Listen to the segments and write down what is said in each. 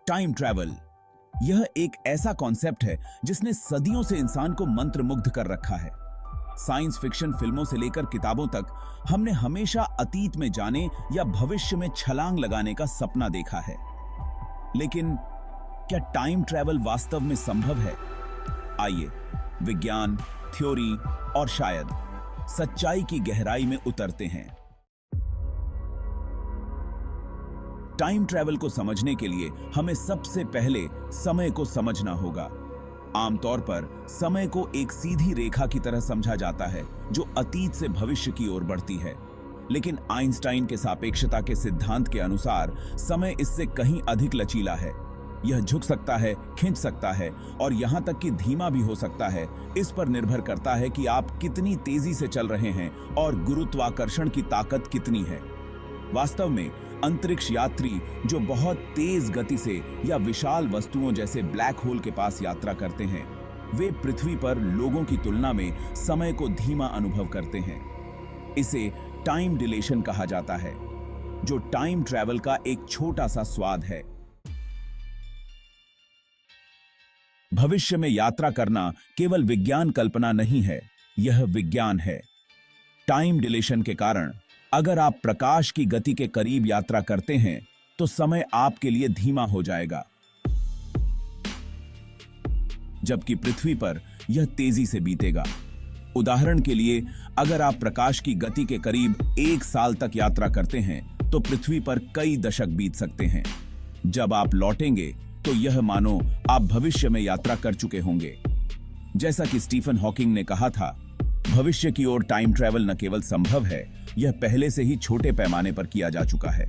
Time travel यह एक ऐसा कॉन्सेप्ट है जिसने सदियों से इंसान को मंत्रमुग्ध कर रखा है। साइंस फिक्शन फिल्मों से लेकर किताबों तक हमने हमेशा अतीत में जाने या भविष्य में छलांग लगाने का सपना देखा है। लेकिन क्या टाइम ट्रैवल वास्तव में संभव है? आइए विज्ञान, थ्योरी और शायद सच्चाई की गहराई में उतरते हैं। टाइम ट्रैवल को समझने के लिए हमें सबसे पहले समय को समझना होगा। आमतौर पर समय को एक सीधी रेखा की तरह समझा जाता है जो अतीत से भविष्य की ओर बढ़ती है। लेकिन आइंस्टाइन के सापेक्षता के सिद्धांत के अनुसार समय इससे कहीं अधिक लचीला है। यह झुक सकता है, खिंच सकता है और यहां तक कि धीमा भी हो सकता है। इस पर निर्भर करता है कि आप कितनी तेजी से चल रहे हैं और गुरुत्वाकर्षण की ताकत कितनी है। वास्तव में अंतरिक्ष यात्री जो बहुत तेज गति से या विशाल वस्तुओं जैसे ब्लैक होल के पास यात्रा करते हैं, वे पृथ्वी पर लोगों की तुलना में समय को धीमा अनुभव करते हैं। इसे टाइम डिलेशन कहा जाता है, जो टाइम ट्रैवल का एक छोटा सा स्वाद है। भविष्य में यात्रा करना केवल विज्ञान कल्पना नहीं है, यह विज्ञान है। टाइम डिलेशन के कारण अगर आप प्रकाश की गति के करीब यात्रा करते हैं तो समय आपके लिए धीमा हो जाएगा, जबकि पृथ्वी पर यह तेजी से बीतेगा। उदाहरण के लिए, अगर आप प्रकाश की गति के करीब 1 साल तक यात्रा करते हैं तो पृथ्वी पर कई दशक बीत सकते हैं। जब आप लौटेंगे तो यह मानो आप भविष्य में यात्रा कर चुके होंगे। जैसा कि स्टीफन हॉकिंग ने कहा था, भविष्य की ओर टाइम ट्रैवल न केवल संभव है, यह पहले से ही छोटे पैमाने पर किया जा चुका है।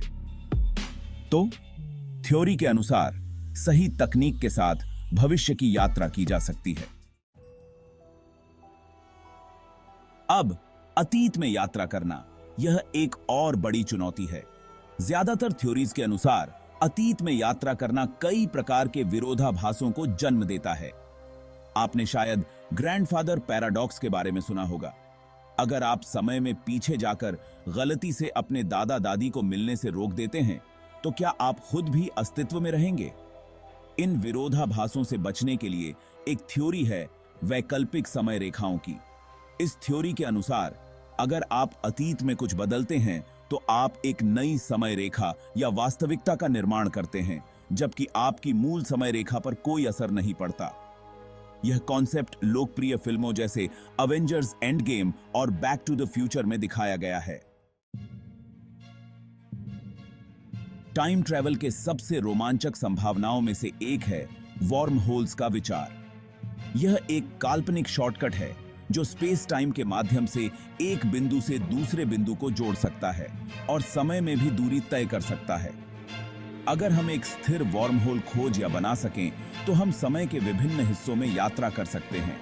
तो थ्योरी के अनुसार सही तकनीक के साथ भविष्य की यात्रा की जा सकती है। अब अतीत में यात्रा करना यह एक और बड़ी चुनौती है। ज्यादातर थ्योरीज के अनुसार अतीत में यात्रा करना कई प्रकार के विरोधाभासों को जन्म देता है। आपने शायद ग्रैंडफादर पैराडॉक्स के बारे में सुना होगा। अगर आप समय में पीछे जाकर गलती से अपने दादा दादी को मिलने से रोक देते हैं तो क्या आप खुद भी अस्तित्व में रहेंगे? इन विरोधाभासों से बचने के लिए एक थ्योरी है वैकल्पिक समय रेखाओं की। इस थ्योरी के अनुसार अगर आप अतीत में कुछ बदलते हैं तो आप एक नई समय रेखा या वास्तविकता का निर्माण करते हैं, जबकि आपकी मूल समय रेखा पर कोई असर नहीं पड़ता। यह कॉन्सेप्ट लोकप्रिय फिल्मों जैसे अवेंजर्स एंड गेम और बैक टू द फ्यूचर में दिखाया गया है। टाइम ट्रैवल के सबसे रोमांचक संभावनाओं में से एक है वॉर्म होल्स का विचार। यह एक काल्पनिक शॉर्टकट है जो स्पेस टाइम के माध्यम से एक बिंदु से दूसरे बिंदु को जोड़ सकता है और समय में भी दूरी तय कर सकता है। अगर हम एक स्थिर वॉर्म होल खोज या बना सकें तो हम समय के विभिन्न हिस्सों में यात्रा कर सकते हैं।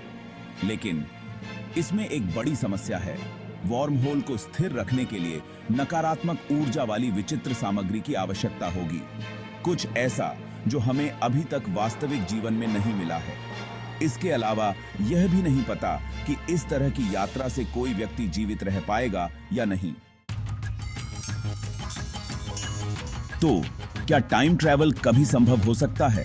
लेकिन इसमें एक बड़ी समस्या है। वॉर्म होल को स्थिर रखने के लिए नकारात्मक ऊर्जा वाली विचित्र सामग्री की आवश्यकता होगी, कुछ ऐसा जो हमें अभी तक वास्तविक जीवन में नहीं मिला है। इसके अलावा यह भी नहीं पता कि इस तरह की यात्रा से कोई व्यक्ति जीवित रह पाएगा या नहीं। तो क्या टाइम ट्रैवल कभी संभव हो सकता है?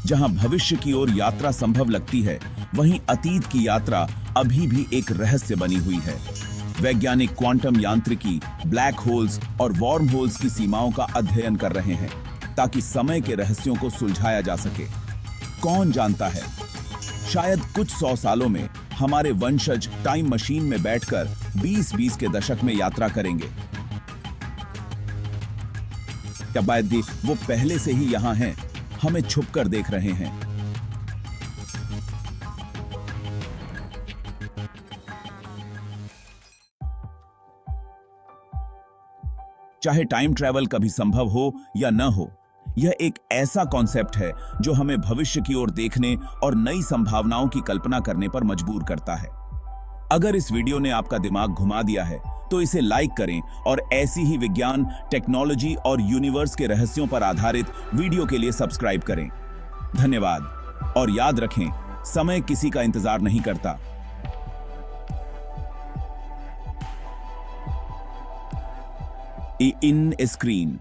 जहां भविष्य की ओर यात्रा संभव लगती है, वहीं अतीत की यात्रा अभी भी एक रहस्य बनी हुई है। वैज्ञानिक क्वांटम यांत्रिकी, ब्लैक होल्स और वॉर्म होल्स की सीमाओं का अध्ययन कर रहे हैं ताकि समय के रहस्यों को सुलझाया जा सके। कौन जानता है, शायद कुछ 100 सालों में हमारे वंशज टाइम मशीन में बैठकर 2020 के दशक में यात्रा करेंगे। क्या शायद वो पहले से ही यहां हैं, हमें छुपकर देख रहे हैं। चाहे टाइम ट्रैवल कभी संभव हो या न हो, यह एक ऐसा कॉन्सेप्ट है जो हमें भविष्य की ओर देखने और नई संभावनाओं की कल्पना करने पर मजबूर करता है। अगर इस वीडियो ने आपका दिमाग घुमा दिया है तो इसे लाइक करें और ऐसी ही विज्ञान, टेक्नोलॉजी और यूनिवर्स के रहस्यों पर आधारित वीडियो के लिए सब्सक्राइब करें। धन्यवाद और याद रखें, समय किसी का इंतजार नहीं करता। इन स्क्रीन